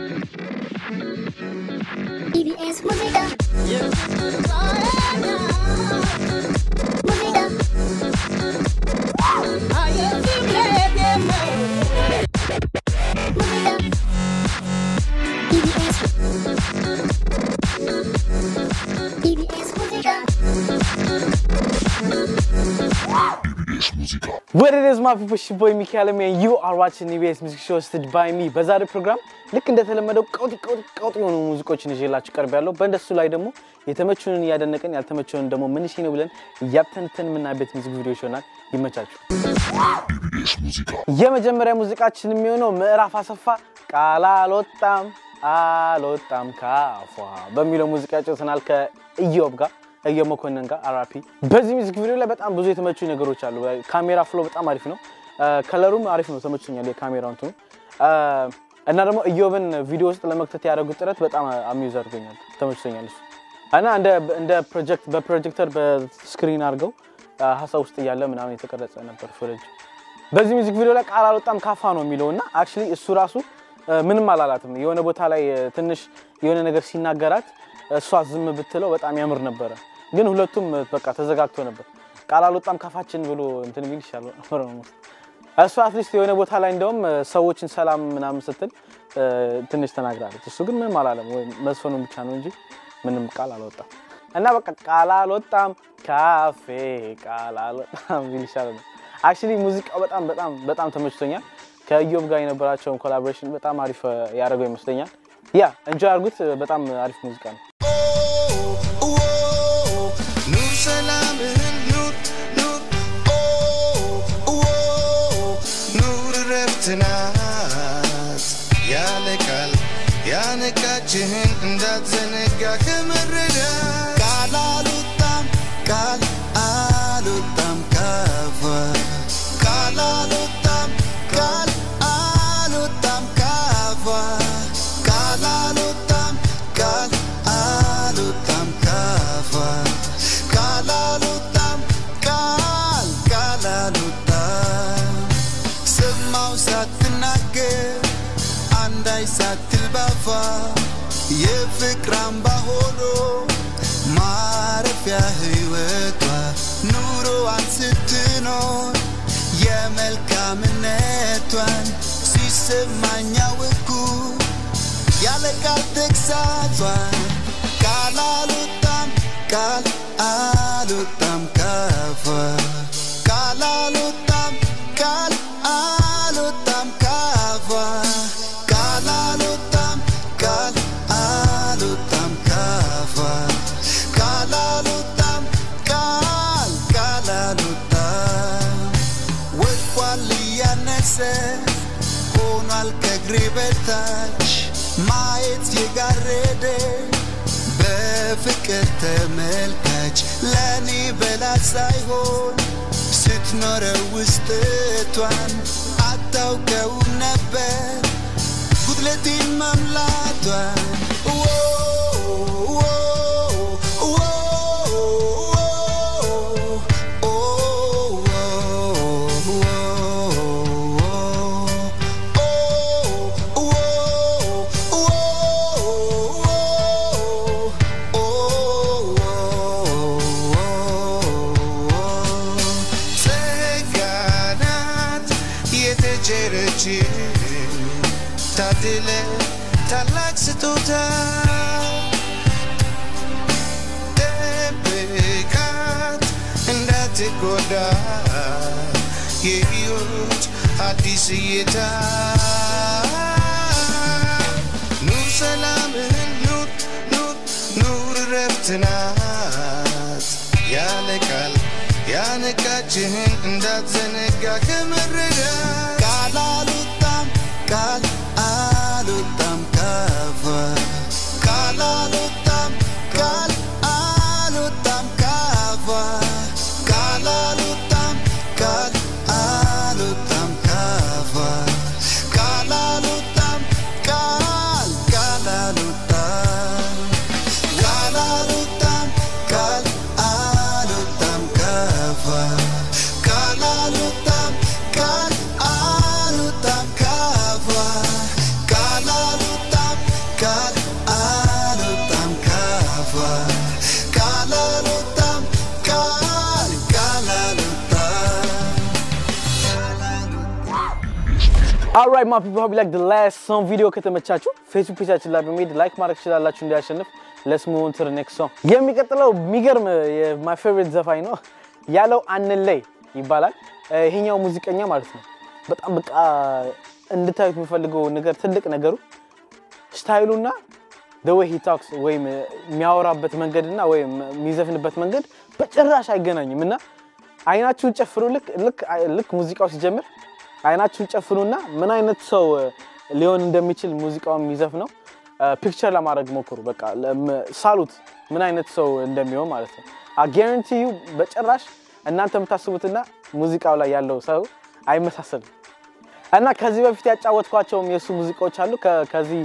EBS Musica. What it is, my people, it's your boy Micky Alem, and you are watching EBS Music Show hosted by me. በዛሬ ፕሮግራም ልክ እንደተለመደው ቀውጥ የሆኑ ሙዚቃዎችን ይዤላችሁ ቀርቤያለሁ። በእንደሱ ላይ ደግሞ የተመቹንን ያደነቀን ያልተመቹንን ደግሞ ምን ነው ብለን ያብተንተን ምናበት ሙዚቃ ቪዲዮዎች ይሆናል። ይመቻችሁ። EBS ሙዚቃ የመጀመሪያ ሙዚቃችን የሚሆነው ምዕራፍ አሰፋ ቃል አልወጣም ካፏ በሚለው ሙዚቃ ጨርሰናል ከኢዮብ ጋር እየመኮንን ጋር አራፒ በዚህ ሙዚክ ቪዲዮ ላይ በጣም ብዙ የተመቹ ነገሮች አሉ። ካሜራ ፍሎ በጣም አሪፍ ነው። ከለሩም አሪፍ ነው። ተመችቶኛል የካሜራው እንትን እና ደግሞ ኢዮብን ቪዲዮ ውስጥ ለመክተት ያደረጉት ጥረት በጣም አሚዩዝ አድርጎኛል። ተመችቶኛል እና እንደ በፕሮጀክተር በስክሪን አድርገው ሐሳብ ውስጥ ያለ ምናምን የተቀረጸ ነበር ፎሬጅ። በዚህ ሙዚክ ቪዲዮ ላይ ቃል አልወጣም ካፋ ነው የሚለውና አክቹሊ እሱ ራሱ ምንም አላላትም። የሆነ ቦታ ላይ ትንሽ የሆነ ነገር ሲናገራት እሷ ዝም ብትለው በጣም ያምር ነበር። ግን ሁለቱም በቃ ተዘጋግቶ ነበር። ቃል አልወጣም ካፋችን ብሎ እንትን ቢል ይሻላል ነው። እሷ አትሊስት የሆነ ቦታ ላይ እንደውም ሰዎችን ሰላም ምናምን ስትል ትንሽ ተናግራለች። እሱ ግን ምንም አላለም ወይ መስፈኑን ብቻ ነው እንጂ ምንም ቃል አልወጣም። እና በቃ ቃል አልወጣም ካፌ ቃል አልወጣም ቢል ይሻላል። አክቹሊ ሙዚቃው በጣም ተመችቶኛል። ከኢዮብ ጋር የነበራቸው ኮላቦሬሽን በጣም አሪፍ ያደረገው ይመስለኛል። ያ እንጆይ አድርጉት። በጣም አሪፍ ሙዚቃ ነው። ያነቃችህን እንዳትዘነጋ ከመረዳ ቃል አልወጣም ካፋ ቃል አልወጣም ካፋ ቃል አልወጣም ካፋ ቃል አልወጣም ሰማው ሳትናገር አንዳይ ሳትልባፋ የፍቅር አምባ ሆኖ ማረፊያ ህይወቷ ኑሮዋን ስትኖር የመልካምነቷን ሲሰማኝ አወኩ ያለ ቃል ተግሳጿን ቃል አልወጣም ካፋ ቃል አልወጣም ካፋ ቃል አልወጣም ካፋ ቃል አልወጣም ወድቋል እያነሰ ሆኗል ከእግሬ በታች ማየት የጋረደ በፍቅር ተመልካች ለኔ በላት ሳይሆን ስትኖረው ውስጥቷን አታውቀውም ነበር ጉድለቴን መምላቷን ታድለ ታላቅ ስጦታ ጠብቃት እንዳትጎዳ የሕይወት አዲስ እይታ ኑር ሰላምህን ኑር ረፍት ናት ያለ ቃል ያነቃችህን እንዳትዘነጋ ከመረዳ ቃል አልወጣም ካፋ ቃል አልወጣም ካፋ ቃል አልወጣም ካፋ ቃል አልወጣም ካፋ ቃል አልወጣም ካፋ Kalalutam kava Kalalutam Alright my people, hope you like the last song video ከተመቻችሁ Facebook page ላይ በመሄድ like ማድረግ ትችላላችሁ እንዲያሸንፍ let's move on to the next song የሚቀጥለው የሚገርም my favorite ዘፋኝ ነው ያለው አንለይ ይባላል ይሄኛው ሙዚቀኛ ማለት ነው በጣም በቃ እንድታዩት የሚፈልገው ነገር ትልቅ ነገሩ ስታይሉና the way he talks ወይም የሚያወራበት መንገድና ወይም የሚዘፍንበት መንገድ በጭራሽ አይገናኝምና አይናችሁን ጨፍሩ ልክ ሙዚቃው ሲጀምር አይናችሁን ጨፍሩና ምን አይነት ሰው ሊሆን እንደሚችል ሙዚቃው የሚዘፍነው ፒክቸር ለማድረግ ሞክሩ በቃ ሳሉት ምን አይነት ሰው እንደሚሆን ማለት ነው I guarantee you በጭራሽ እናንተ የምታስቡትና ሙዚቃው ላይ ያለው ሰው አይመሳሰልም እና ከዚህ በፊት ያጫወትኳቸው የሱ ሙዚቃዎች አሉ ከዚህ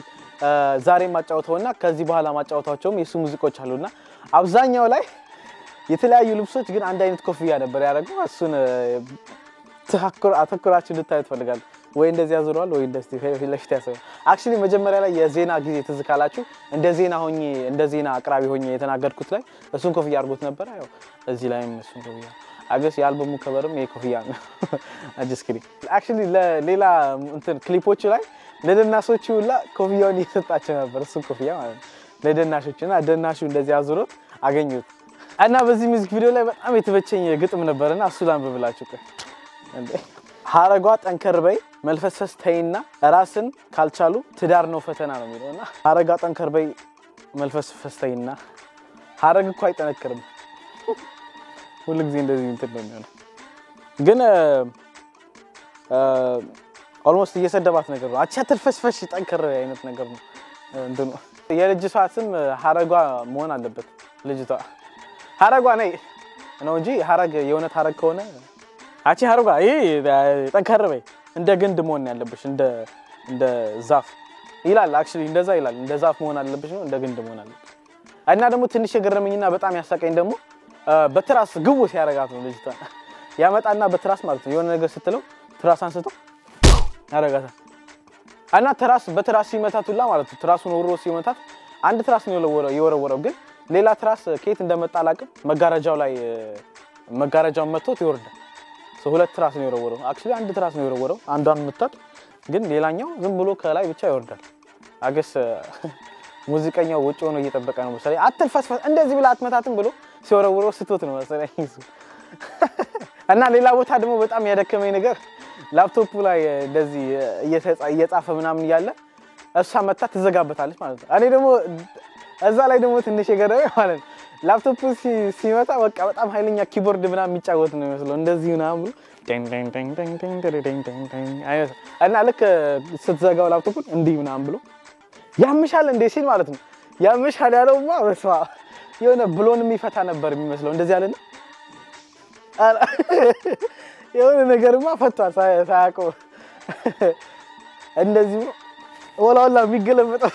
ዛሬ ማጫወተውና ከዚህ በኋላ ማጫወታቸውም የሱ ሙዚቃዎች አሉና አብዛኛው ላይ የተለያዩ ልብሶች ግን አንድ አይነት ኮፍያ ነበር ያደረገው እሱን አተኩራችሁ ልታዩት ፈልጋለሁ ወይ እንደዚህ ያዞራል ወይ እንደዚህ ለፍት ያሰው actually መጀመሪያ ላይ የዜና ጊዜ ትዝካላችሁ እንደ ዜና አቅራቢ ሆኜ የተናገርኩት ላይ እሱን ኮፍያ አድርጎት ነበር ያው እዚህ ላይም እሱን ኮፍያ አገስ የአልበሙ ከበርም የኮፍያ ነው I just kidding actually ለሌላ እንትን ክሊፖቹ ላይ ለደናሾቹ ሁላ ኮፍያውን እየሰጣቸው ነበር እሱ ኮፍያ ማለት ነው ለደናሾቹና ደናሹ እንደዚህ አዙሮት አገኙት እና በዚህ ሙዚክ ቪዲዮ ላይ በጣም የተበቸኝ ግጥም ነበርና እሱ ላንብብላችሁ እንዴ ሐረጓ ጠንከርበይ መልፈሰስ ተይና ራስን ካልቻሉ ትዳር ነው ፈተና ነው የሚለውና ሐረጓ ጠንከርበይ መልፈሰስ ተይና ሐረግ እኮ አይጠነክርም ሁሉ ጊዜ እንደዚህ እንትን ነው የሚሆነው ግን almost እየሰደባት ነገር ነው አቻ ተልፈስፈሽ ጠንከር አይነት ነገር ነው እንትኑ የልጅቷም ሐረጓ መሆን አለበት ልጅቷ ሐረጓ ነይ ነው እንጂ ሐረግ የሆነት ሐረግ ከሆነ አቺ ሐረጓ ጠንከር በይ እንደ ግንድ መሆን ያለብሽ እንደ ዛፍ ይላል actually እንደዛ ይላል እንደ ዛፍ መሆን አለብሽ ነው እንደ ግንድ መሆን አለብሽ እና ደግሞ ትንሽ የገረመኝና በጣም ያሳቀኝ ደግሞ በትራስ ግቡ ሲያረጋት ነው ልጅቷ ያመጣና በትራስ ማለት ነው የሆነ ነገር ስትለው ትራስ አንስቶ ያረጋታ እና በትራስ ሲመታቱላ ማለት ነው ትራሱን ወሮ ሲመታት አንድ ትራስ ነው የወረወረው ግን ሌላ ትራስ ከየት እንደመጣ አላቅም መጋረጃው መጥቶት ይወርዳል ሁለት ትራስ ነው የወረወረው actually አንድ ትራስ ነው የወረወረው አንዷን መታት ግን ሌላኛው ዝም ብሎ ከላይ ብቻ ይወርዳል አገስ ሙዚቀኛው ወጪ ሆኖ እየተጠበቀ ነው መሰለኝ አትልፈስፈስ እንደዚህ ብላ አትመታትም ብሎ ሲወረወረው ስትወት ነው መሰለኝ እና ሌላ ቦታ ደግሞ በጣም ያደከመኝ ነገር ላፕቶፑ ላይ እንደዚህ እየጻፈ ምናምን ያለ እሷ መታ ትዘጋበታለች ማለት ነው እኔ ደግሞ እዛ ላይ ደግሞ ትንሽ የገረመኝ ማለት ነው ላፕቶፑ ሲመታ በቃ በጣም ኃይለኛ ኪቦርድ ምናምን የሚጫወት ነው የሚመስለው እንደዚህ ምናምን ብሎ ቴን ቴን ቴን ቴን ቴን ቴን ቴን አይነት እና ልክ ስትዘጋው ላፕቶፑን እንዲህ ምናምን ብሎ ያምሻል እንደ ሲል ማለት ነው ያምሻል ያለውማ በስማ የሆነ ብሎን የሚፈታ ነበር የሚመስለው እንደዚህ ያለና የሆነ ነገርማ ፈቷል ሳያውቀው እንደዚህ ወላላ የሚገለበጠው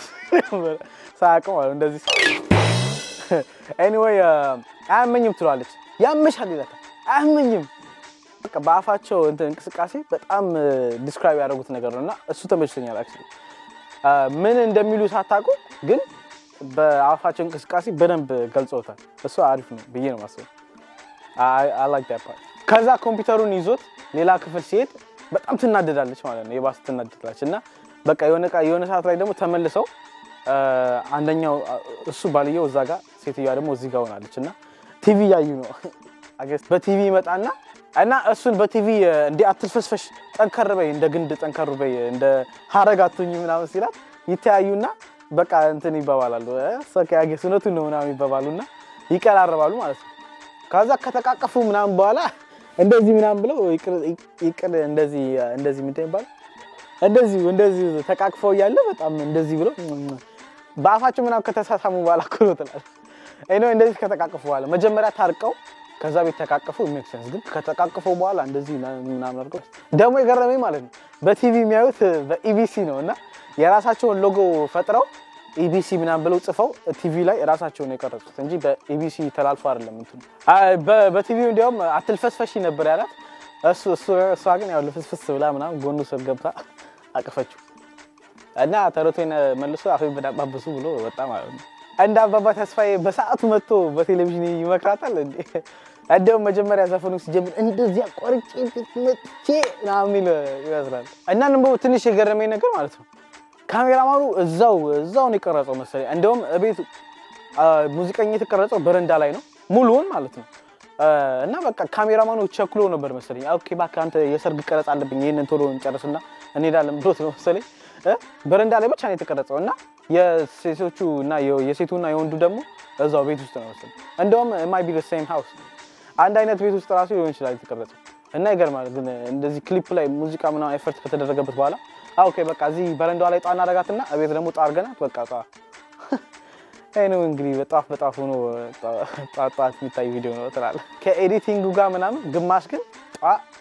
ሳያውቀው ማለት እንደዚህ anyway አያመኝም ትላለች ያምሻል ይላል አያመኝም በቃ በአፋቸው እንቅስቃሴ በጣም ዲስክራይብ ያደርጉት ነገር ነውና እሱ ተመችቶኛል actually ምን እንደሚሉ ሳታውቁ ግን በአፋቸው እንቅስቃሴ በደንብ ገልጾታል እሱ አሪፍ ነው ብዬ ነው ማሰብ I like that part ከዛ ኮምፒውተሩን ይዞት ሌላ ክፍል ሲሄድ በጣም ትናደዳለች ማለት ነው የባስ ትናደዳለች እና በቃ የሆነ ሰዓት ላይ ደግሞ ተመልሰው አንደኛው እሱ ባልየው እዛ ጋር ሴትየዋ ደግሞ እዚህ ጋር ሆናለችና ቲቪ ያዩ ነው አገስ በቲቪ ይመጣና እና እሱን በቲቪ እንዴ አትልፈስፈሽ ጠንከር በይ እንደ ግንድ ጠንከር በይ እንደ ሐረጋቱኝ ምናምን ሲላት ይተያዩና በቃ እንትን ይባባላሉ ሰከ ያገስ እውነቱን ነው ምናምን ይባባሉና ይቀራረባሉ ማለት ነው ከዛ ከተቃቀፉ ምናምን በኋላ እንደዚህ ምናምን ብለው ይቅር እንደዚህ ምን ተይባል እንደዚህ ተቃቅፈው ያለ በጣም እንደዚህ ብለው ባፋቸው ምናምን ከተሳሳሙ በኋላ ኮሮተላል አይኖ እንደዚህ ከተቃቀፉ በኋላ መጀመሪያ ታርቀው ከዛ ቤት ተቃቀፉ ሜክ ሴንስ ግን ከተቃቀፈው በኋላ እንደዚህ ምናምን አድርገው ደግሞ የገረመኝ ማለት ነው በቲቪ የሚያዩት በኢቢሲ ነውና የራሳቸውን ሎጎ ፈጥረው ኢቢሲ ምናምን ብለው ጽፈው ቲቪ ላይ ራሳቸውን የቀረጹት እንጂ በኢቢሲ ተላልፎ አይደለም እንትን በቲቪው እንዲያውም አትልፈስፈሽ ነበር ያላት እሱ ግን ያው ልፍስፍስ ብላ ምናምን ጎኑ ሰር ገብታ አቀፈችው እና ተረቶኝ መልሶ አፈን በዳባብሱ ብሎ በጣም አንድ አባባ ተስፋዬ በሰዓቱ መጥቶ በቴሌቪዥን ይመክራታል እንዴ አደው መጀመሪያ ዘፈኑ ሲጀምር እንደዚህ አቆርጬ መጥቼ ናሚል ይወዝራል እና ነው ትንሽ የገረመኝ ነገር ማለት ነው ካሜራማኑ እዛው ነው የቀረጸው መሰለኝ እንደውም እቤት ሙዚቃኛ የተቀረጸው በረንዳ ላይ ነው ሙሉውን ማለት ነው እና በቃ ካሜራማኑ ቸክሎ ነበር መሰለኝ ኦኬ ባካ አንተ የሰርግ ቀረጽ አለብኝ ይሄንን ቶሎ እንጨርስና እንሄዳለን ብሎት ነው መሰለኝ በረንዳ ላይ ብቻ ነው የተቀረጸውና የሴቶቹና የሴቱና የወንዱ ደግሞ እዛው ቤት ውስጥ ነው መሰለኝ እንደውም ማይ ቢ ዘ ሴም ሃውስ አንድ አይነት ቤት ውስጥ ራሱ ሊሆን ይችላል የተቀረጸው እና ይገርማል ግን እንደዚህ ክሊፕ ላይ ሙዚቃ ምናምን ኤፈርት ከተደረገበት በኋላ ኦኬ በቃ እዚህ በረንዳው ላይ ጣና አረጋትና እቤት ደግሞ ጣርገናት በቃ አይነው እንግዲህ በጣም ሆኖ ጣጣት የሚታይ ቪዲዮ ነው ተላል ከኤዲቲንጉ ጋር ምናምን ግማሽ ግን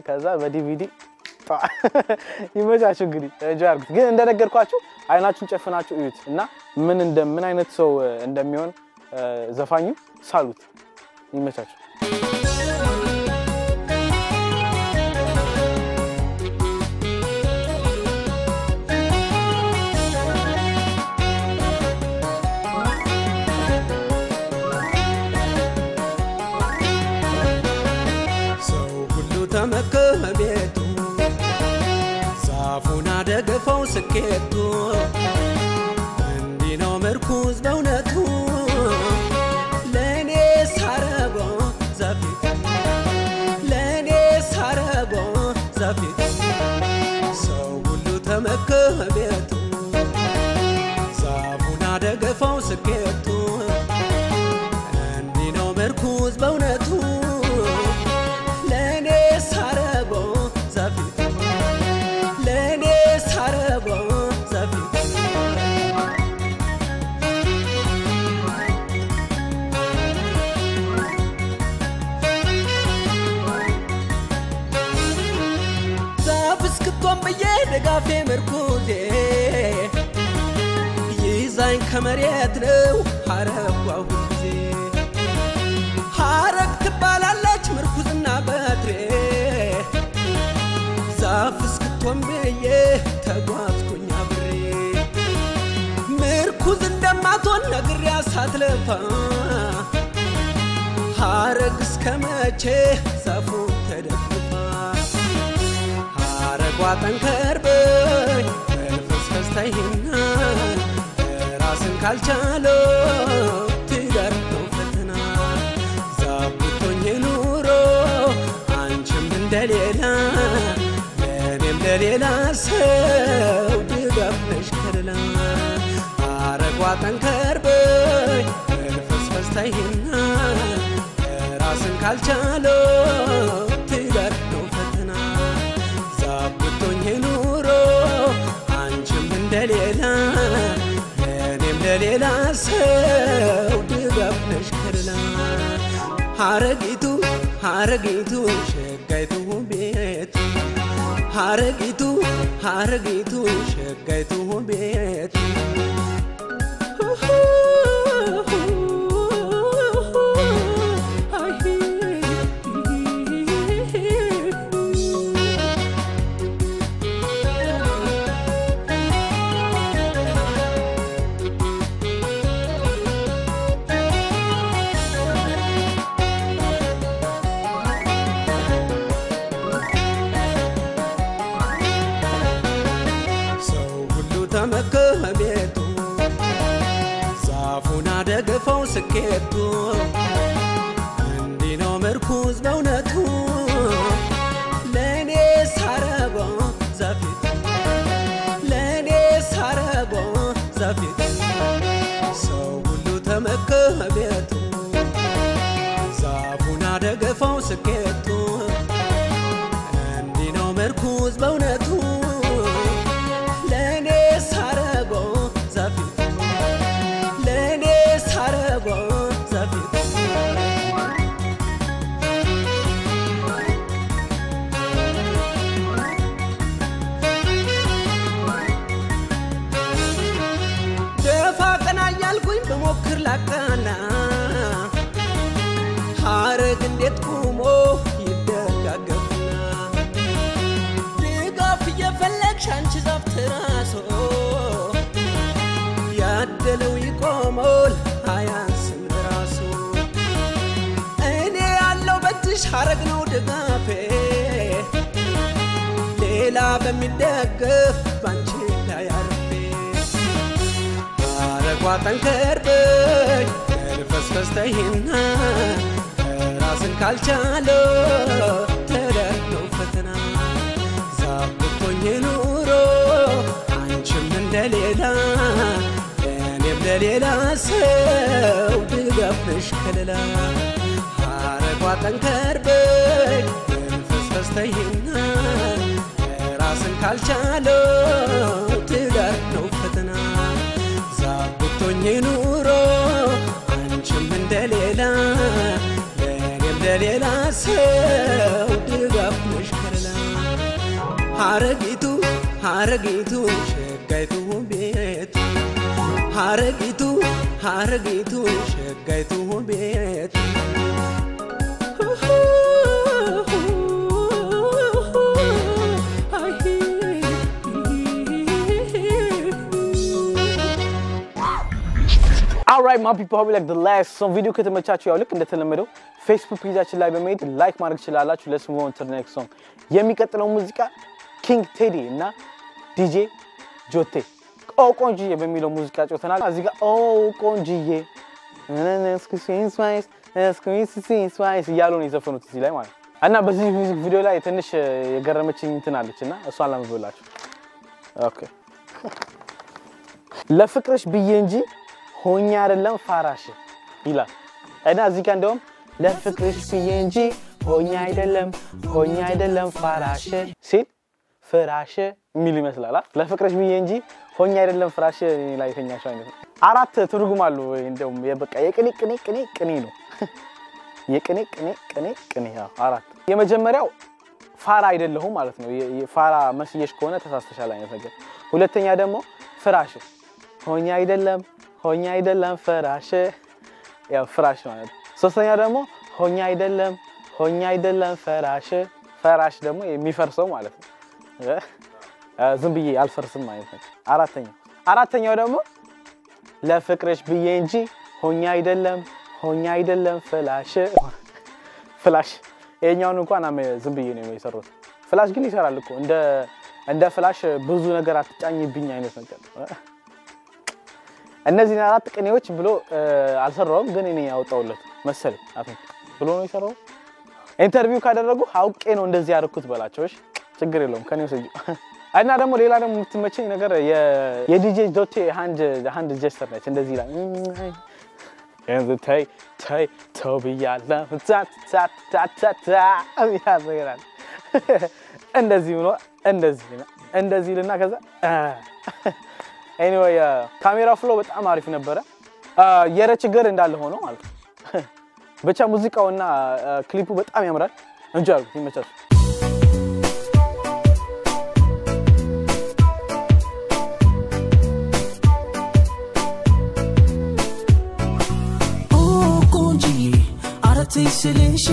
ከዛ በዲቪዲ ይመቻችሁ እንግዲህ ጃርጉት ግን እንደነገርኳችሁ አይናችሁን ጨፍናችሁ እዩት እና ምን አይነት ሰው እንደሚሆን ዘፋኙ ሳሉት ይመቻችሁ ተመከቤቱ ዛፉና ደግፈው ስኬቱ እንዲነው መርኩዝ በእውነቱ ለኔ ሳረጎ ዛፊት ለኔ ሳረጎ ዛፊት ሰው ሁሉ ተመከቤቱ ዛፉና ደግፈው ስኬቱ እንዲነው መርኩዝ በእውነቱ ደጋፌ መርኩዜ ይዛኝ ከመሬት ነው ሐረጓው ጊዜ ሐረግ ትባላለች ምርኩዝና በትሬ ዛፍ እስክትሆን ብዬ ተጓዝኩኝ አብሬ ምርኩዝ እንደማትሆን ነግሬ ሳትለፋ ሐረግ እስከመቼ ዛፉ ተደግፋ ቋጠንከር በይ መንፈስ ፈስታይና ራስን ካልቻለ ትዳርተው ፈተና ዛብቶኝ ኑሮ አንቺም እንደሌላ ለኔም ለሌላ ሰው ድጋፍ ነሽ ከለላ ቋጠንከር በይ መንፈስ ፈስታይና ራስን ካልቻለ ትዳርተው ፈተና ዛብቶኝ ኑሮ አንቺም እንደሌላ ለኔም ለሌላ ሰው ድጋፍ ነሽ ከለላ ሐረጊቱ ሸጋይቱ ቤት ሐረጊቱ ሸጋይቱ ቤት ተመከቤቱ ዛፉና ደግፈው ስኬቱ እንዲነው መርኩዝ በእውነቱ ለኔ ሳረጎ ዛፊት ለኔ ሳረጎ ዛፊት ሰው ሁሉ ተመከቤቱ ዛፉና ደግፈው ስኬቱ እንዲነው መርኩዝ በእውነቱ በሞክር ላቃና ሐረግ እንዴት ቆሞ ይደጋገፍና ድጋፍ እየፈለግሽ አንቺ ዛፍ ትራሶ ያደለው ይቆማል አያንስም ራሱ እኔ ያለው በትሽ ሐረግ ነው ድጋፌ ሌላ በሚደገፍ ባንቺ ላይ አርፌ ሐረጓ ጠንከርበኝ ልፈስፈስተይና ራስን ካልቻለ ተደርገው ፈተና ዛብቶኝ ኑሮ አንቺም እንደሌላ እኔም ለሌላ ሰው ድጋፍሽ ከለላ ሐረጓ ጠንከርበኝ ልፈስፈስተይና ራስን ካልቻለ ተደርገው ፈተና ዛብቶኝ ኑሮ አንቺም እንደሌላ ለሌላ ሰው ድጋፍሽ ከለላ ሐረጊቱ ሸጋይቱ ቤት ሐረጊቱ ሸጋይቱ ቤት Alright, my people, hope you like the last some video ከተመቻችሁ ያው ልክ እንደተለመደው Facebook ፔጃችን ላይ በመሄድ ላይክ ማድረግ ትችላላችሁ let's move on to the next song የሚቀጥለው ሙዚቃ ኪንግ ቴዲ እና ዲጄ ጆቴ ቆንጂዬ በሚለው ሙዚቃ ጫውተናል እዚህ ጋር ቆንጂዬ ስኩዊንስ ያሉ ነው የዘፈኑት እዚህ ላይ ማለት እና በዚህ ሙዚክ ቪዲዮ ላይ ትንሽ የገረመችኝ እንትን አለችና እሷን ላምብላችሁ ኦኬ ለፍቅርሽ ብዬ እንጂ ሆኛ አይደለም ፋራሽ ይላል እና እዚህ ጋር እንደውም ለፍቅርሽ ብዬ እንጂ ሆኛ አይደለም ፋራሽ ሲል ፍራሽ ሚል ይመስላል ለፍቅርሽ ብዬ እንጂ ሆኛ አይደለም ፍራሽ ላይ ተኛሽ አይነት አራት ትርጉም አሉ እንደውም በቃ የቅኔ ነው የቅኔ አራት የመጀመሪያው ፋራ አይደለሁም ማለት ነው ፋራ መስየሽ ከሆነ ተሳስተሻል አይነት ነገር ሁለተኛ ደግሞ ፍራሽ ሆኛ አይደለም ፍራሽ ያው ፍራሽ ማለት ሶስተኛ ደግሞ ሆኛ አይደለም ፍራሽ ደግሞ የሚፈርሰው ማለት ነው ዝም ብዬ አልፈርስም ማለት ነው አራተኛው ደግሞ ለፍቅርሽ ብዬ እንጂ ሆኛ አይደለም ፍላሽ የኛውን እንኳን ዝም ብዬ ነው የሰሩት ፍላሽ ግን ይሰራል እኮ እንደ ፍላሽ ብዙ ነገር አትጫኝብኝ አይነት ነገር እነዚህ አራት ቅኔዎች ብሎ አልሰራውም ግን እኔ ያወጣውለት መሰለኝ አፈን ብሎ ነው ይሰራው ኢንተርቪው ካደረጉ አውቄ ነው እንደዚህ ያርኩት በላቸውሽ ችግር የለውም ከኔው ሰጂ እና ደግሞ ሌላ ደግሞ የምትመቸኝ ነገር የዲጄ ጆቴ ሃንድ ጀስተር ነች እንደዚህ ይላል and the tay ቶቢያላ ያዘራል እንደዚህ ልና ከዛ anyway ካሜራ ፍሎ በጣም አሪፍ ነበር የረ ችግር እንዳለ ሆኖ ማለት ብቻ ሙዚቃውና ክሊፑ በጣም ያምራል እንጂ አልኩት ይመቻችሁ ትስልሽ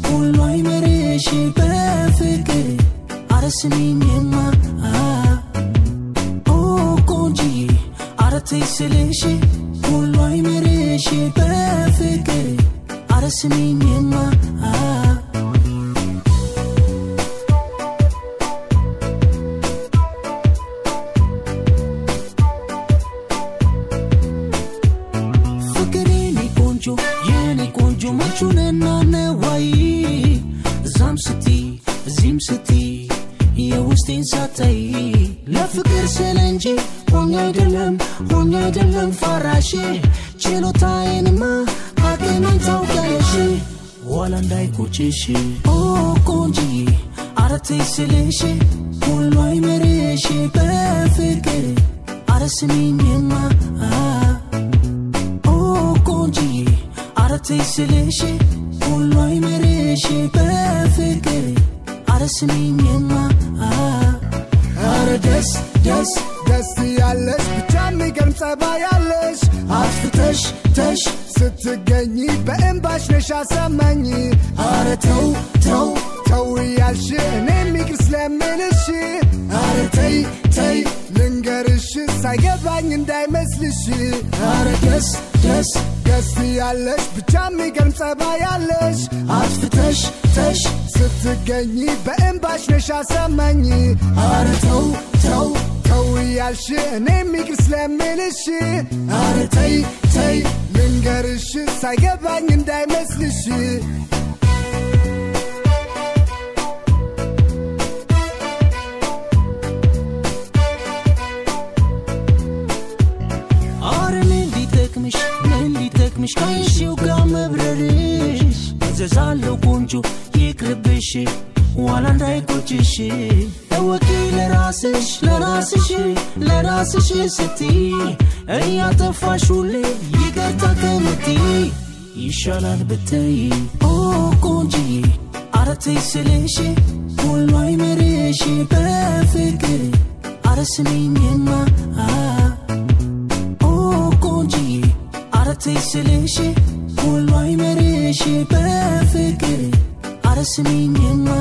ሁሉይ መረሽ በፍቅር አረስሚኝማ ቆንጂ አረትስልሽ ሁሉይ መረሽ በፍቅር አረስሚኝማ Chunena newai zimsiti የውስጤን ሳታይ ለፍቅር ስለንጂ ሆኛ አይደለም ፋራሽ ችሎታዬንማ አቅሜን ታውቂያለሽ ዋላ እንዳይቆጭሽ ቆንጂዬ አረትስልሽ ሁሉ አይመርሽ በፍቅር አረስሚኝማ ቆንጂዬ አረትስልሽ ሁሉ አይመርሽ በፍቅር አረስሚኝማ አረ ደስ ያለሽ ብቻ የሚገርም ጸባይ ያለሽ አፍተሽ ስትገኝ በእንባሽ ነሽ አሰማኝ አረ ተው ያልሽ እኔም ይቅር ስለምልሽ አረ ተይ ልንገርሽ ሳይገባኝ እንዳይመስልሽ አረ ደስ ደስ ደስ ያለሽ ብቻ የሚገርም ጸባይ ያለሽ አጥፍተሽ ተሽ ስትገኝ በእንባሽ ነሽ አሰማኝ አረ ተው ተው ተው ያልሽ እኔ የሚግር ስለምልሽ አረ ተይ ተይ ልንገርሽ ሳይገባኝ እንዳይመስልሽ مش كايشي وقام برريش زالو كونجو يقربشي ولا ندايكوتشي توكي لراسش ستي ايا تفاشولي يقرتا كمتي يشالان بتي او كونجي عرتي سليشي كل واي مريشي بفكري عرسنين يما او كونجي عرتي سليشي كل واي مريشي بفكري عرسنين يما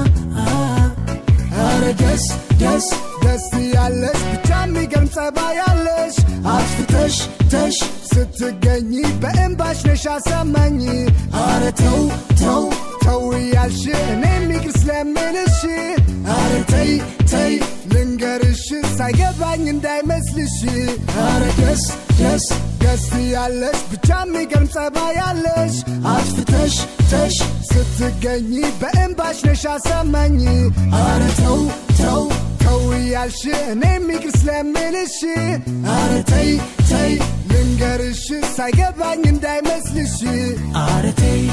دس دس دس يالش بتعمي قرم صبا يالش عطفتش تش ستقني بإنباش نش عسماني عارة تو تو تو يالش نمي كرسلام منشي عارة تي تي لنقرش سايقباني نداي مسلشي عارة دس دس دس يالش بتعمي قرم صبا يالش عطفتش تش ستقني بإنباش نش عسماني عارة تو تو تو يالش نمي كرسلام منشي عارة تي تي لنقرش سايقباني نداي مسلشي عارة تي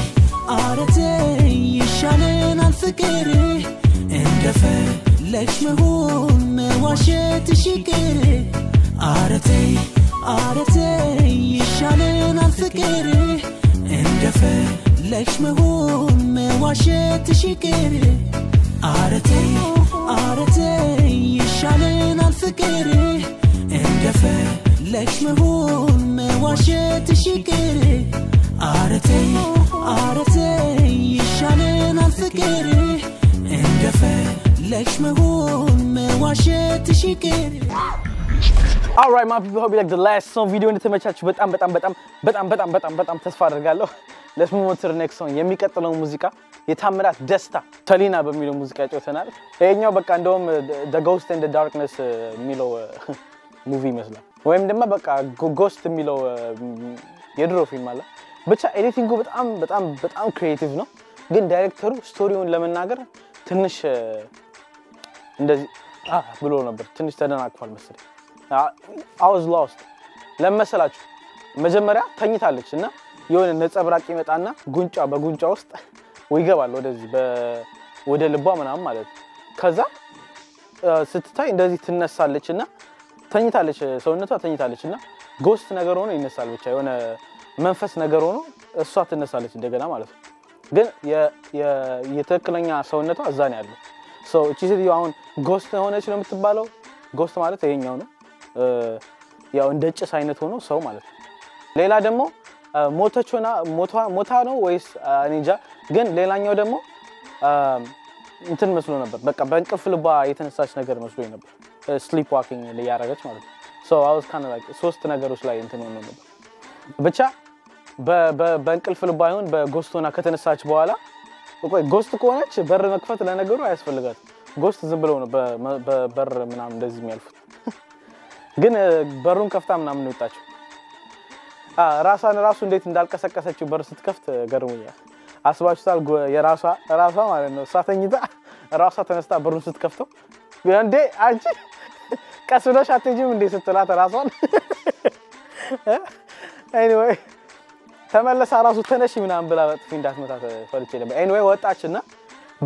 يشالين الفكري اندفع ليش مهون مواشت شكري عارتي يشالين الفكري اندفع ليش مهون مواشت شكري عارتي يشالين الفكري اندفع ليش مهون مواشت شكري عارتي يشالين الفكري اندفع ليش مهون مواشت شكري Alright my people, hope you like the last song video እንደተመቻችሁ በጣም ተስፋ አደርጋለሁ Let's move on to the next song የሚቀጥለው ሙዚቃ የታምራት ደስታ ተሊና በሚለው ሙዚቃ ጫውተናል ይሄኛው በቃ እንደውም The Ghost and the Darkness የሚለው ሙቪ ይመስላል ወይም ደግሞ በቃ Ghost የሚለው የድሮ ፊልም አለ ብቻ ኤዲቲንጉ በጣም ክሪኤቲቭ ነው ግን ዳይሬክተሩ ስቶሪውን ለመናገር ትንሽ እንደዚህ ብሎ ነበር ትንሽ ተደናቅፏል መሰለኝ I was lost ለመሰላችሁ መጀመሪያ ተኝታለች እና የሆነ ነጸብራቅ ይመጣና በጉንጫ ውስጥ ወይገባል ወደዚህ ወደ ልቧ ምናምን ማለት ከዛ ስትታይ እንደዚህ ትነሳለችና ተኝታለች ሰውነቷ ተኝታለችና ጎስት ነገር ሆኖ ይነሳል ብቻ የሆነ መንፈስ ነገር ሆኖ እሷ ትነሳለች እንደገና ማለት ነው ግን የትክክለኛ ሰውነቷ እዛ ነው ያለው ሶ እቺ ሴትዮ አሁን ጎስት ሆነች ነው የምትባለው ጎስት ማለት ይሄኛው ነው ያው እንደጭስ አይነት ሆኖ ሰው ማለት ነው ሌላ ደግሞ ሞታ ነው ወይስ እንጃ ግን ሌላኛው ደግሞ እንትን መስሎ ነበር በቃ በእንቅልፍ ልባ የተነሳች ነገር መስሎ ነበር ስሊፕ ዋኪንግ ያያረጋች ማለት ነው ሶ I was kind of like ሶስት ነገሮች ላይ እንትን ሆኖ ነበር ብቻ በእንቅልፍ ልባ ይሁን በጎስቶና ከተነሳች በኋላ ቆይ ጎስት ከሆነች በር መክፈት ለነገሩ አያስፈልጋት ጎስት ዝም ብለው ነው በበር ምናምን እንደዚህ የሚያልፉት ግን በሩን ከፍታ ምናምን ነው የወጣችው ራሱ እንዴት እንዳልቀሰቀሰችው በር ስትከፍት ገርሞኛል አስባችሁታል የራሷ ማለት ነው ሳተኝታ ራሷ ተነስታ በሩን ስትከፍተው እንዴ አንቺ ቀስብለሽ አትጂም እንዴ ስትላት ራሷን anyway ተመለሳ ራሱ ተነሺ ምናምን ብላ ጥፊ እንዳትመታት ፈልጬ ነበር anyway ወጣችና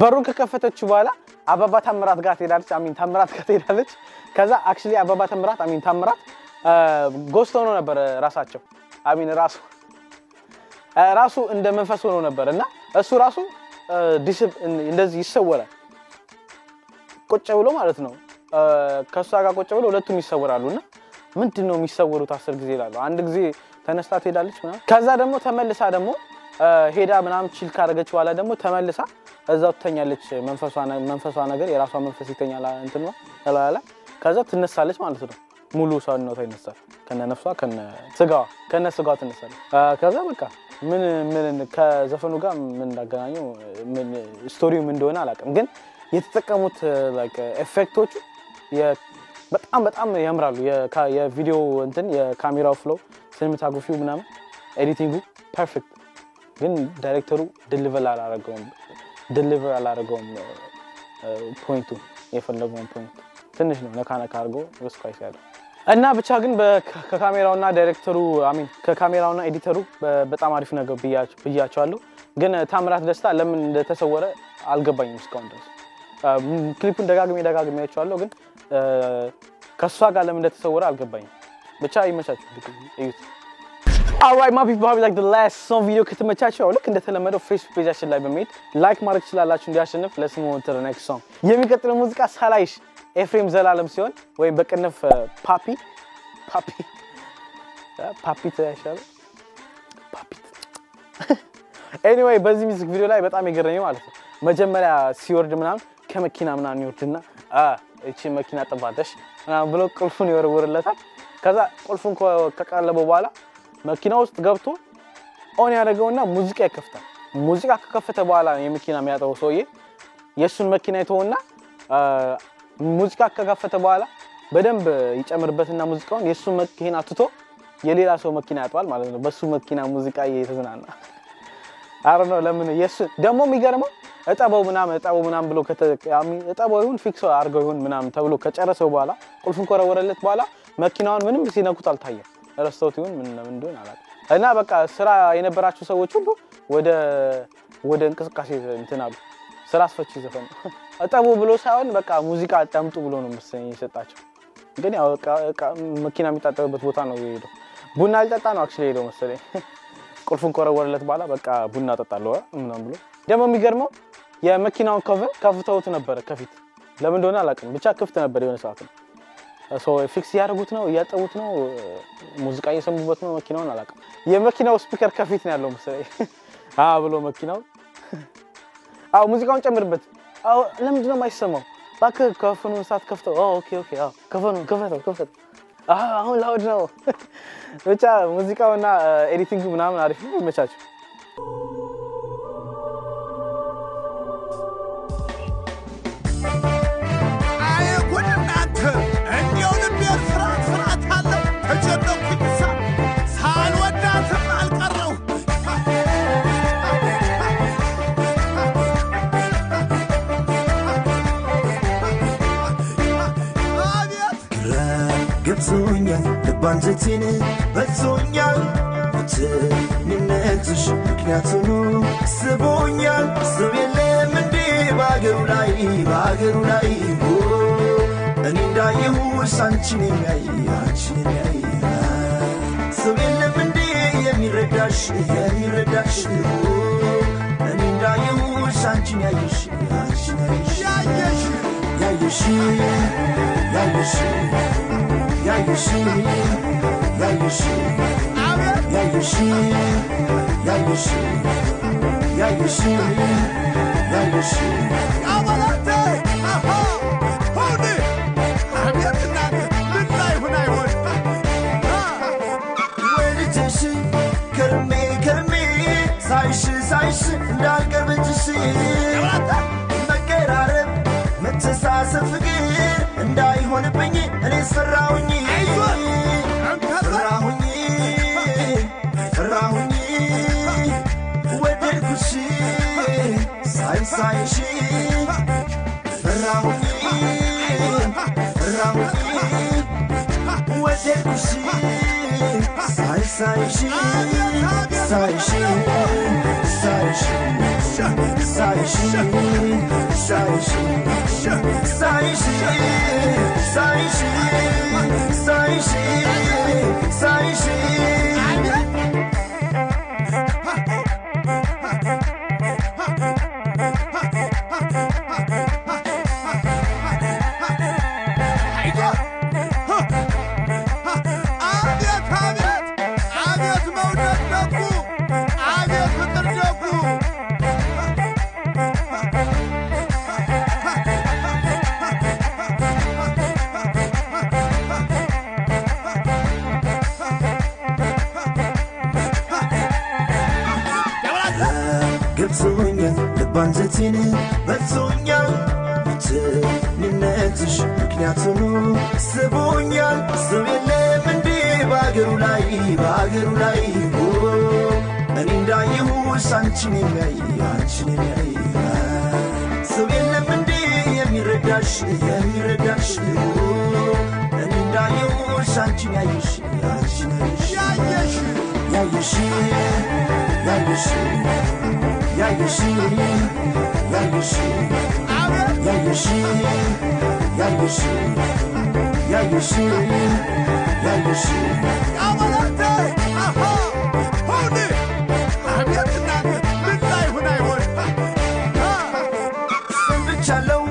በሩን ከከፈተች በኋላ አባባ ታምራት ጋር ትሄዳለች ታምራት ጋር ትሄዳለች ከዛ actually አባባ ታምራት ታምራት ጎስት ሆኖ ነበር ራሳቸው ራሱ እንደ መንፈስ ሆኖ ነበርና እሱ ራሱ እንደዚህ ይሰወራል ቁጭ ብሎ ማለት ነው ከሷ ጋር ቁጭ ብሎ ሁለቱም ይሰወራሉና ምንድነው የሚሰወሩት 10 ጊዜ ይላሉ አንድ ጊዜ ተነስታ ትሄዳለች ምናምን ከዛ ደግሞ ተመልሳ ደግሞ ሄዳ ምናምን ቺል ካረገች በኋላ ደግሞ ተመልሳ እዛው ተኛለች መንፈሷ ነገር የራሷ መንፈስ ይተኛል እንትን ነው ያላላ ከዛ ትነሳለች ማለት ነው ሙሉ ሰውነቷ ይነሳል ከነ ነፍሷ ከነ ስጋዋ ትነሳለች ከዛ በቃ ምን ከዘፈኑ ጋር ምን እንዳገናኘው ምን ስቶሪው ምን እንደሆነ አላውቅም ግን የተጠቀሙት ላይክ ኢፌክቶቹ በጣም ያምራሉ የቪዲዮ እንትን የካሜራው ፍሎ ሲኒማቶግራፊው ምናምን ኤዲቲንጉ ፐርፌክት ግን ዳይሬክተሩ ዲሊቨር አላረገውም ፖይንቱ የፈለገውን ፖይንት ትንሽ ነው ነካነካ አድርጎ ወስኳይስ ያለው እና ብቻ ግን ከካሜራውና ዳይሬክተሩ ከካሜራውና ኤዲተሩ በጣም አሪፍ ነገር ብያቸዋለሁ ግን ታምራት ደስታ ለምን እንደተሰወረ አልገባኝም እስካሁን ድረስ ክሊፑን ደጋግሜ አይቼዋለሁ ግን ከሷ ጋር ለምን እንደተሰወረ አልገባኝም ብቻ ይመቻችሁ እዩት Alright my people, like the last song video ከተመቻችሁ ልክ እንደተለመደው Facebook ፔጃችን ላይ በመሄድ ላይክ ማድረግ ትችላላችሁ እንዲያሸንፍ let's move on to the next song የሚቀጥለው ሙዚቃ ሳላይሽ ኤፍሬም ዘላለም ሲሆን ወይም በቅንፍ ፓፒ ተያሻለ ፓፒ anyway በዚህ ሙዚክ ቪዲዮ ላይ በጣም የገረመኝ ማለት ነው መጀመሪያ ሲወርድ ምናምን ከመኪና ምናምን ይወርድና እቺ መኪና ጠባተሽ ብሎ ቁልፉን ይወረውርለታል ከዛ ቁልፉን ከቀለበው በኋላ መኪና ውስጥ ገብቶ ኦን ያደርገውና ሙዚቃ ይከፍታል ሙዚቃ ከከፈተ በኋላ የመኪና የሚያጠው ሰውዬ የሱን መኪና ይተውና ሙዚቃ ከከፈተ በኋላ በደንብ ይጨምርበትና ሙዚቃውን የሱን መኪና አትቶ የሌላ ሰው መኪና ያጠዋል ማለት ነው በሱ መኪና ሙዚቃ እየተዝናና አረኖ ለምን የሱ ደሞ የሚገርመው እጣበው ምናምን ብሎ እጣበው ይሁን ፊክስ አድርገው ይሁን ምናምን ተብሎ ከጨረሰው በኋላ ቁልፉን ኮረወረለት በኋላ መኪናውን ምንም ሲነኩት አልታየም ረስተውት ይሁን ምን እንደሆነ አላውቅም እና በቃ ስራ የነበራችሁ ሰዎች ሁሉ ወደ እንቅስቃሴ እንትናሉ ስራ አስፈቺ ዘፈን አጣቡ ብሎ ሳይሆን በቃ ሙዚቃ አጣምጡ ብሎ ነው መሰለኝ የሰጣቸው ግን ያው መኪና የሚጣጣበት ቦታ ነው የሄደው ቡና አልጠጣ ነው አክቹሊ ሄደው መሰለኝ ቁልፉን ኮረወረለት በኋላ በቃ ቡና ጠጣለው ምናምን ብሎ ደሞ የሚገርመው የመኪናውን ከፍተውት ነበር ከፊት ለምን እንደሆነ አላውቅም ብቻ ክፍት ነበር የሆነ ሰዓት ነው ሶ ፊክስ ያደርጉት ነው ያጠውት ነው ሙዚቃ እየሰሙበት ነው መኪናውን አላውቅም የመኪናው ስፒከር ከፊት ነው ያለው መሰለኝ ብሎ መኪናው ሙዚቃውን ጨምርበት ለምን ነው የማይሰማው ባክ ከፈኑን ሰዓት ከፍተው ኦኬ ከፈተው አሁን ላውድ ነው ብቻ ሙዚቃውና ኤዲቲንጉ ምናምን አሪፍ ነው ይመቻችሁ ገብቶኛል ልባንጀቴን በልቶኛል ምንነትሽ ምክንያቱ ነው ስቦኛል ሰው የለም እንዴ ባገሩ ላይ እኔ እንዳየሁሽ አንቺን የሚያይ ሰው የለም እንዴ የሚረዳሽ እኔ እንዳየሁሽ አንቺን ያየሽ ሳይሽ እንዳልቀርብሽ መቀራረብ መተሳሰብ ፍቅር እንዳይሆንብኝ እኔ ፈራሁኝ ወደድኩሽ ሳይሽ ፈራሁኝ ወደድኩሽ ሳይሽ ባንጀቴን በልቶኛል ብቸኝነትሽ ምክንያት ሆኖ ስቦኛል ሰው የለም እንዴ በአገሩ ላይ እኔ እንዳየሁሽ አንቺን የሚያይ ሰው የለም እንዴ የሚረዳሽ እኔ እንዳየሁሽ አንቺን ያየሽ ሰንብቻለሁ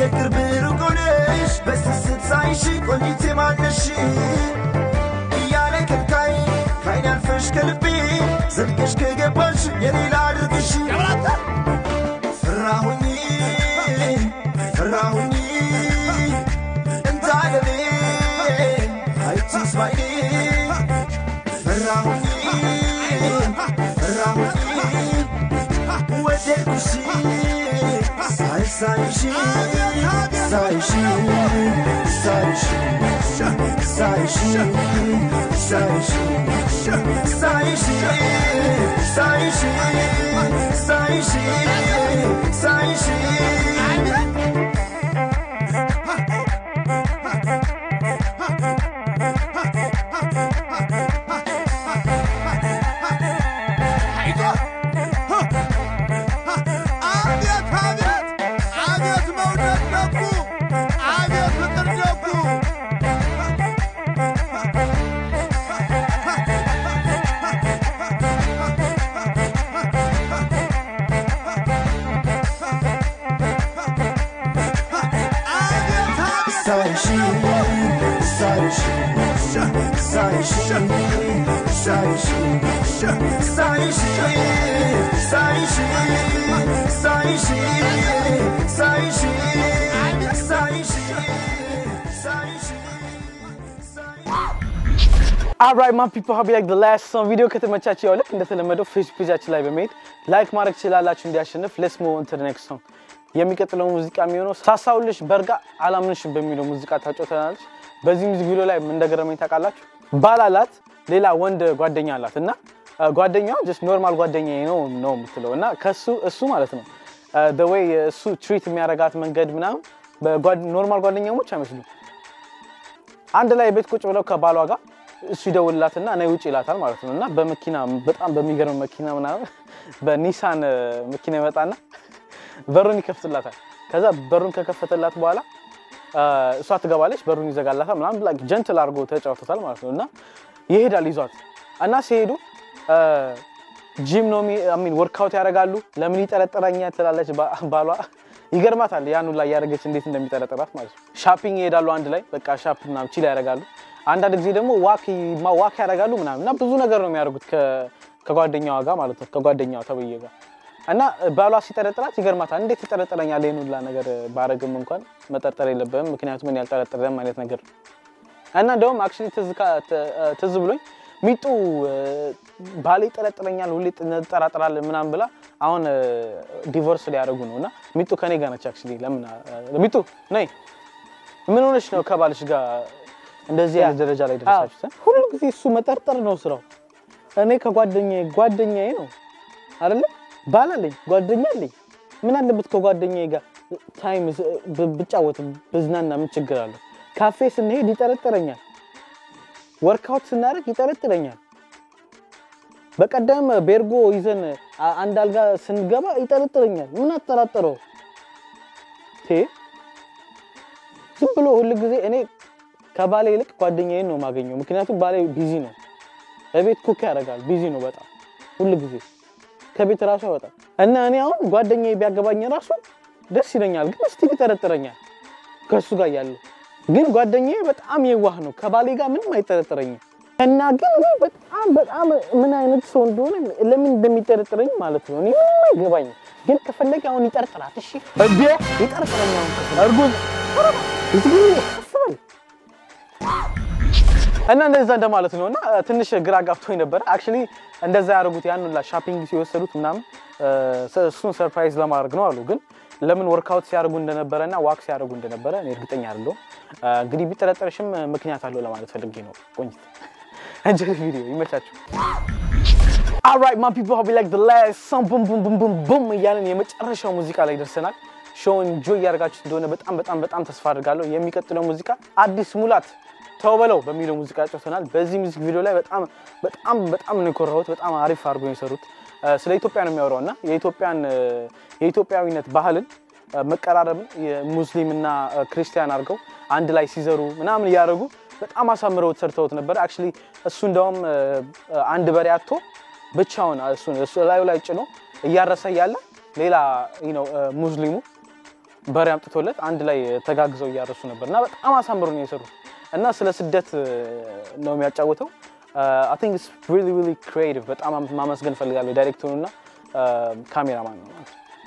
የቅርብ ሩቅ ሆነሽ በስስት ሳይሽ ቆንጂቴ ማነሽ እያለ ከልካይ ካይን ያልፈሽ ከልቤ ዘልቀሽ ከገባሽ የሌላ አድርግሽ ፈራሁኝ እንዳለኔ አይቺስ ባይኔ ፈራሁኝ ወደድኩሽ ሳይሽ Alright, my people, hope you like the last song video ከተመቻችሁ ያው ልክ እንደተለመደው Facebook page ላይ በመሄድ ላይክ ማድረግ ትችላላችሁ እንዲያሸንፍ let's move on to the next song የሚቀጥለው ሙዚቃ የሚሆነው ሳሳውልሽ በርጋ አላምንሽ በሚለው ሙዚቃ ታጫውተናለች በዚህ ሙዚቃ ቪዲዮ ላይ ምን እንደገረመኝ ታውቃላችሁ ባላላት ሌላ ወንድ ጓደኛ አላትና ጓደኛዋ just normal ጓደኛዬ ነው የምትለውና እሱ ማለት ነው the way እሱ ትሪት የሚያረጋት መንገድ ምናምን በኖርማል ጓደኛሞች አይመስሉም አንድ ላይ ቤት ቁጭ ብለው ከባሏ ጋር እሱ ይደውልላትና ነይ ውጪ ይላታል ማለት ነውና በመኪና በጣም በሚገርም መኪና ምናምን በኒሳን መኪና ይመጣና በሩን ይከፍትላታል ከዛ በሩን ከከፈተላት በኋላ እሷ ትገባለች በሩን ይዘጋላታል ምናምን like gentle አርጎ ተጫውቶታል ማለት ነውና ይሄዳል ይዟት እና ሲሄዱ ጂም ነው ወርክአውት ያደርጋሉ ለምን ይጠረጠራኛል ትላለች ባሏ ይገርማታል ያኑ ላይ ያረጋች እንዴት እንደሚጠረጠራት ማለት ነው ሻፒንግ ይሄዳሉ አንድ ላይ በቃ ሻፒንግ ምናምን ቺል ያደርጋሉ አንዳንድ ጊዜ ደግሞ ዋክ ያደርጋሉ ምናምንና ብዙ ነገር ነው የሚያደርጉት ከጓደኛዋ ጋር ማለት ነው ከጓደኛዋ ተብዬ ጋር እና ባሏ ሲጠረጥራት ይገርማታል እንዴት ይጠረጥረኛል ይሄኑላ ነገር ባረግም እንኳን መጠርጠር የለበም ምክንያቱም ምን ያልጠረጠረም ማለት ነገር እና እንደውም አክቹሊ ትዝ ብሎኝ ሚጡ ባሌ ይጠረጥረኛል ሁሌ ተጠራጥራል ምናምን ብላ አሁን ዲቮርስ ሊያደርጉ ነውና ሚጡ ከኔ ጋር ነች አክቹሊ ለምን ሚጡ ነይ ምን ሆነሽ ነው ከባልሽ ጋር እንደዚህ ያለ ደረጃ ላይ ደረሳችሁት ሁሉ ጊዜ እሱ መጠርጠር ነው ስራው እኔ ጓደኛዬ ነው አይደል ባላለኝ ጓደኛለኝ ምን አለበት ከጓደኛዬ ጋር ታይም ብጫወት በዝናና ምን ችግር አለ ካፌ ስንሄድ ይጠረጥረኛል ወርክአውት ስናደርግ ይጠረጥረኛል በቀደም ቤርጎ ይዘን አንድ አልጋ ስንገባ ይጠረጥረኛል ምን አጠራጠረው ዝም ብሎ ሁሉ ጊዜ እኔ ከባሌ ይልቅ ጓደኛዬን ነው ማገኘው ምክንያቱም ባሌ ቢዚ ነው በቤት ኩክ ያደርጋል ቢዚ ነው በጣም ሁሉ ጊዜ ከቤት ራሱ አይወጣም እና እኔ አሁን ጓደኛዬ ቢያገባኝ ራሱ ደስ ይለኛል ግን እስቲ ይጠረጥረኛል ከሱ ጋር ያለው ግን ጓደኛዬ በጣም የዋህ ነው ከባሌ ጋር ምንም አይጠረጥረኝም እና ግን በጣም ምን አይነት ሰው እንደሆነ ለምን እንደሚጠረጥረኝ ማለት ነው እኔ ምንም አይገባኝ ግን ከፈለገ አሁን ይጠርጥራት እሺ እንዴ ይጠርጥረኛል እርጉዝ እና እንደዛ እንደማለት ነውና ትንሽ ግራ ጋብቶኝ ነበር አክቹሊ እንደዛ ያደርጉት ያንላ ሻፒንግ ሲወሰዱት ምናምን እሱን ሰርፕራይዝ ለማድረግ ነው አሉ ግን ለምን ወርክአውት ሲያደርጉ እንደነበረና ዋክስ ሲያደርጉ እንደነበረ እኔ እርግጠኛ አይደለሁም እንግዲህ ቢጠረጠርሽም ምክንያት አለው ለማለት ፈልጌ ነው ቆንጂት እንጂ ቪዲዮ ይመቻችሁ All right my people have like the last some boom boom boom boom boom ያለን የመጨረሻው ሙዚቃ ላይ ደርሰናል ሾውን ጆይ ያርጋችሁ እንደሆነ በጣም ተስፋ አድርጋለሁ የሚቀጥለው ሙዚቃ አዲስ ሙላት ተወበለው በሚለው ሙዚቃ ጨርሰናል በዚህ ሙዚክ ቪዲዮ ላይ በጣም ነው የኮራሁት በጣም አሪፍ አድርጎ የሰሩት ስለ ኢትዮጵያ ነው የሚያወራውና የኢትዮጵያዊነት ባህልን መቀራረብን የሙስሊምና ክርስቲያን አድርገው አንድ ላይ ሲዘሩ ምናምን ያደርጉ በጣም አሳምረው ተሰርተውት ነበር አክቹሊ እሱ እንደውም አንድ በሬ አጥቶ ብቻውን እሱ ላይ ጭኖ እያረሰ ያለ ሌላ ሙስሊሙ በሬ አምጥቶለት አንድ ላይ ተጋግዘው እያረሱ ነበርና በጣም አሳምረው ነው የሰሩት እና ስለ ስደት ነው የሚያጫውተው I think it's really creative በጣም ማመስገን ፈልጋለሁ ዳይሬክተሩና ካሜራማን ነው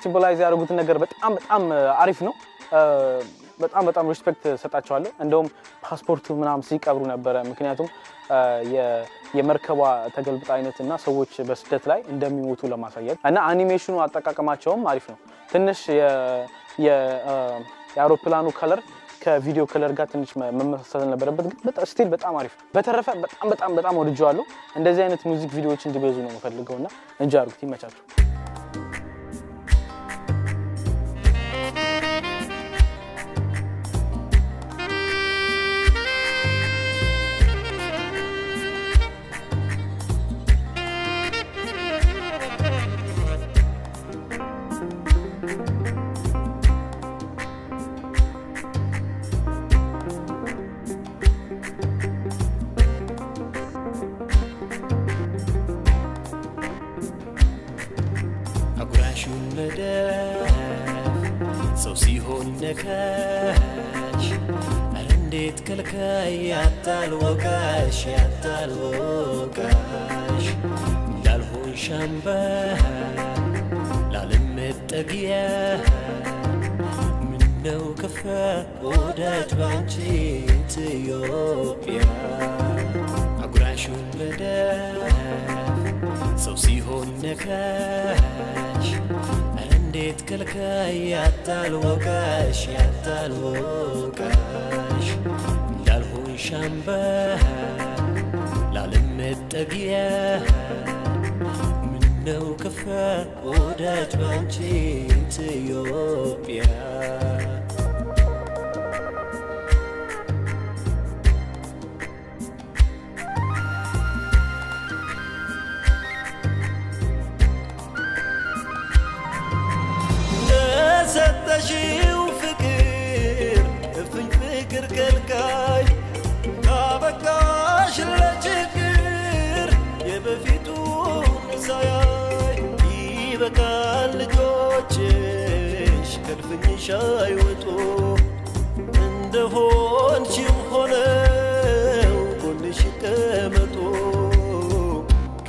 ሲምቦላይዝ ያደርጉት ነገር በጣም አሪፍ ነው በጣም ሪስፔክት ሰጣቸዋለሁ እንደውም ፓስፖርቱ ምናምን ሲቀብሩ ነበር ምክንያቱም የመርከቧ ተገልብጣ አይነትና ሰዎች በስደት ላይ እንደሚሞቱ ለማሳየት እና አኒሜሽኑ አጠቃቀማቸውም አሪፍ ነው ትንሽ የአውሮፕላኑ ከለር ከቪዲዮ ከለር ጋር ትንሽ መመሳሰል ነበረበት ግን ስቲል በጣም አሪፍ በተረፈ በጣም ወድጄዋለሁ እንደዚህ አይነት ሙዚክ ቪዲዮዎች እንዲበዙ ነው የምፈልገውና እንጂ አርጉት ይመቻችሁ ሰው ሲሆን ነካሽ እንዴት ከልካይ ያታልወቃሽ እንዳልሆን ሻምባ ላለመጠጊያ ምነው ከፋ ወዳጅ ባንቺ ኢትዮጵያ አጉራሹን ለዳፍ ሰው ሲሆን ነካሽ እንዴት ከልካይ ያታልወቃሽ እንዳልሆን ሻምባ ላለመጠጊያ ምነው ከፋ ወዳጅ ባንቺ ኢትዮጵያ ሰጠሽው ፍቅር እፍኝ ፍቅር ከልካይ ካበቃሽ ለችግር የበፊቱን ሳያይ ይበቃል ልጆችሽ ከልፍኝሽ አይወጡ እንደሆንሽም ሆነው ጎንሽ ይቀመጡ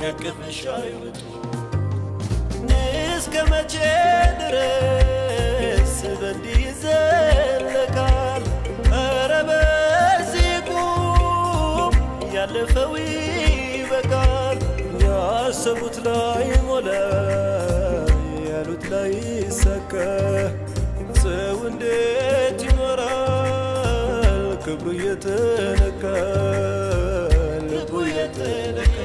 ከቅፍሽ አይወጡ እስከ መቼ ድረስ በእንዲህ ይዘለቃል ኧረ በዚህ ቁም ያለፈው ይበቃል ያሰቡት ላይ ሞላ ያሉት ላይ ይሳካ ሰው እንዴት ይኖራል ክብሩ እየተነካ ልቡ እየተነካ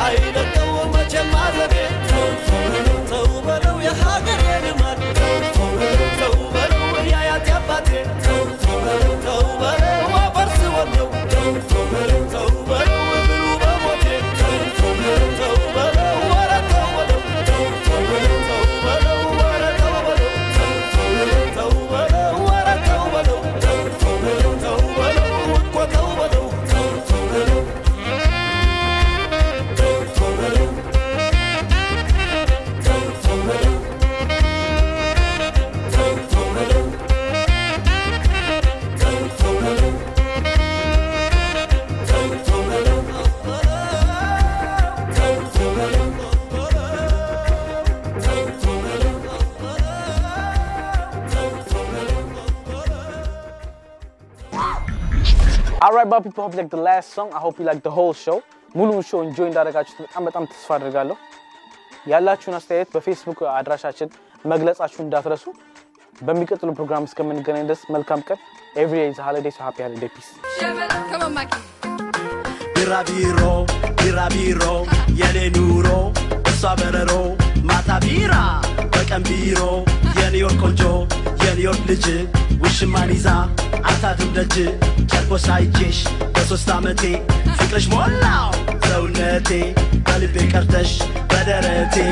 አይለቀው መቼም አዘቤ ተው በለው የሀገሬ ልማድ ተው በለው ያያት ያባቴ ተው በለው አፈርስ ወለው ተው በለው ብሉ በሞቴ ተው በለው ወረተው በለው ተው በለው ወረተው በለው ተው በለው ወረተው በለው ተው በለው እኮ ተው በለው Alright, but people, hope you like the last song. I hope you like the whole show. ሙሉ show enjoy እንዳደረጋችሁት በጣም ተስፋ አደርጋለሁ። ያላችሁን አስተያየት በፌስቡክ አድራሻችን መግለጻችሁን እንዳትረሱ። በሚቀጥለው ፕሮግራም እስከምንገናኝ ድረስ መልካም ቀን. Every day is a holiday, so happy holiday. Peace. Come on, Micky. Birabiro, yele nuro, saberero, matabira, bakambiro, yele yor konjo, yele yor lije, wishmaniza, atadum daje, cherpo saijesh, besostaamete, fikresh mollaw, zawnete, balbe kartesh, badarete.